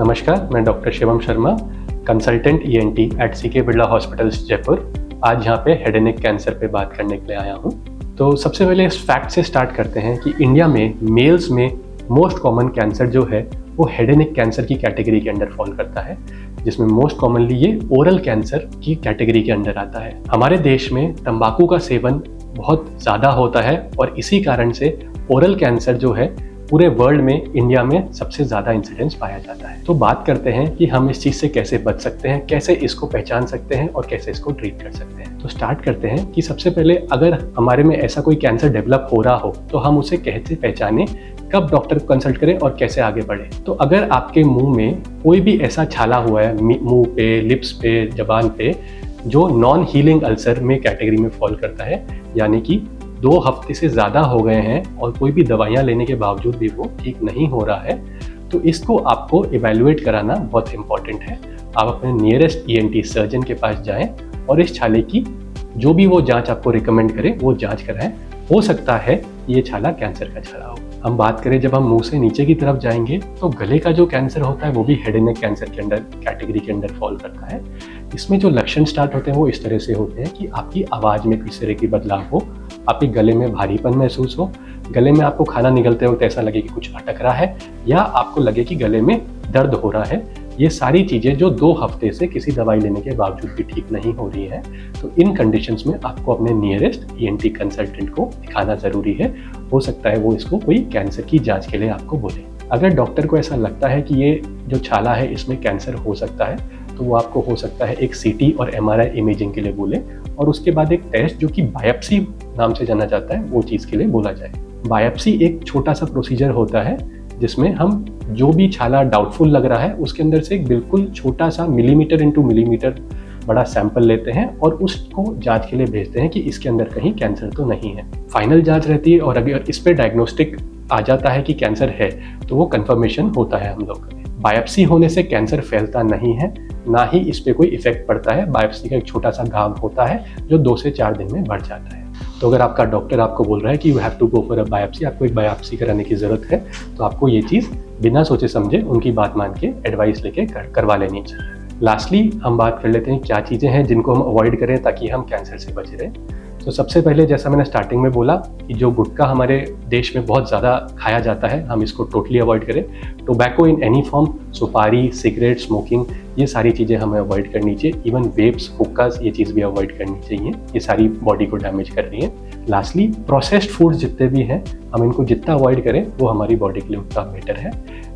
नमस्कार, मैं doctor Shivam Sharma, consultant ENT at CK Birla hospitals Jaipur. आज यहाँ पे हेड एंड नेक कैंसर पे बात करने के लिए आया हूँ। तो सबसे पहले इस फैक्ट से स्टार्ट करते हैं कि इंडिया में मेल्स में मोस्ट कॉमन कैंसर जो है वो हेड एंड नेक कैंसर की कैटेगरी के अंडर फॉल करता है, जिसमें मोस्ट कॉमनली ये ओरल कैंसर की कैटेगरी के अंडर आता है। हमारे देश में तंबाकू का सेवन बहुत ज़्यादा होता है और इसी कारण से ओरल कैंसर जो है पूरे वर्ल्ड में इंडिया में सबसे ज़्यादा इंसिडेंस पाया जाता है। तो बात करते हैं कि हम इस चीज़ से कैसे बच सकते हैं, कैसे इसको पहचान सकते हैं और कैसे इसको ट्रीट कर सकते हैं। तो स्टार्ट करते हैं कि सबसे पहले अगर हमारे में ऐसा कोई कैंसर डेवलप हो रहा हो तो हम उसे कैसे पहचानें, कब डॉक्टर को कंसल्ट करें और कैसे आगे बढ़े। तो अगर आपके मुंह में कोई भी ऐसा छाला हुआ है, मुंह पे, लिप्स पे, जबान पे, जो नॉन हीलिंग अल्सर में कैटेगरी में फॉल करता है, यानी कि 2 हफ्ते से ज़्यादा हो गए हैं और कोई भी दवाइयाँ लेने के बावजूद भी वो ठीक नहीं हो रहा है, तो इसको आपको इवैल्यूएट कराना बहुत इंपॉर्टेंट है। आप अपने नियरेस्ट ईएनटी सर्जन के पास जाएं और इस छाले की जो भी वो जांच आपको रिकमेंड करे वो जांच कराएं। हो सकता है ये छाला कैंसर का छाला हो। हम बात करें जब हम मुंह से नीचे की तरफ जाएंगे तो गले का जो कैंसर होता है वो भी हेड एंड नेक कैंसर के अंडर कैटेगरी के अंडर फॉल करता है। इसमें जो लक्षण स्टार्ट होते हैं वो इस तरह से होते हैं कि आपकी आवाज़ में किस तरह की बदलाव हो, आपके गले में भारीपन महसूस हो, गले में आपको खाना निगलते वक्त ऐसा लगे कि कुछ अटक रहा है, या आपको लगे कि गले में दर्द हो रहा है। ये सारी चीज़ें जो 2 हफ्ते से किसी दवाई लेने के बावजूद भी ठीक नहीं हो रही हैं, तो इन कंडीशंस में आपको अपने नियरेस्ट ईएनटी कंसल्टेंट को दिखाना ज़रूरी है। हो सकता है वो इसको कोई कैंसर की जांच के लिए आपको बोले। अगर डॉक्टर को ऐसा लगता है कि ये जो छाला है इसमें कैंसर हो सकता है, तो वो आपको हो सकता है एक सीटी और एमआरआई इमेजिंग के लिए बोले और उसके बाद एक टेस्ट जो कि बायोप्सी नाम से जाना जाता है वो चीज़ के लिए बोला जाए। बायोप्सी एक छोटा सा प्रोसीजर होता है जिसमें हम जो भी छाला डाउटफुल लग रहा है उसके अंदर से एक बिल्कुल छोटा सा मिलीमीटर इंटू मिलीमीटर बड़ा सैंपल लेते हैं और उसको जांच के लिए भेजते हैं कि इसके अंदर कहीं कैंसर तो नहीं है। फाइनल जांच रहती है और अगर इस पे डायग्नोस्टिक आ जाता है कि कैंसर है तो वो कंफर्मेशन होता है हम लोग। बायोप्सी होने से कैंसर फैलता नहीं है, ना ही इस पे कोई इफेक्ट पड़ता है। बायोप्सी का एक छोटा सा घाव होता है जो 2 से 4 दिन में बढ़ जाता है। तो अगर आपका डॉक्टर आपको बोल रहा है कि you have to go for a biopsy, आपको एक बायोप्सी कराने की ज़रूरत है, तो आपको ये चीज़ बिना सोचे समझे उनकी बात मान के एडवाइस लेके करवा लेनी चाहिए। लास्टली हम बात कर लेते हैं क्या चीज़ें हैं जिनको हम अवॉइड करें ताकि हम कैंसर से बचे रहें। तो सबसे पहले जैसा मैंने स्टार्टिंग में बोला कि जो गुटखा हमारे देश में बहुत ज़्यादा खाया जाता है, हम इसको टोटली अवॉइड करें। टोबैको इन एनी फॉर्म, सुपारी, सिगरेट, स्मोकिंग, ये सारी चीज़ें हमें अवॉइड करनी चाहिए। इवन वेप्स, हुक्कास, ये चीज़ भी अवॉइड करनी चाहिए, ये सारी बॉडी को डैमेज कर रही है। लास्टली प्रोसेस्ड फूड्स जितने भी हैं हम इनको जितना अवॉइड करें वो हमारी बॉडी के लिए उतना बेटर है।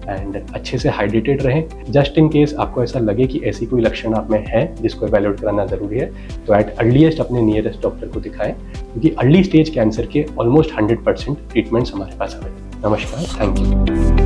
एंड अच्छे से हाइड्रेटेड रहें। जस्ट इन केस आपको ऐसा लगे कि ऐसी कोई लक्षण आप में है जिसको इवैल्यूएट कराना ज़रूरी है, तो एट अर्लीस्ट अपने नियरेस्ट डॉक्टर को दिखाएं, क्योंकि अर्ली स्टेज कैंसर के ऑलमोस्ट 100% ट्रीटमेंट्स हमारे पास अवेलेबल। नमस्कार, थैंक यू।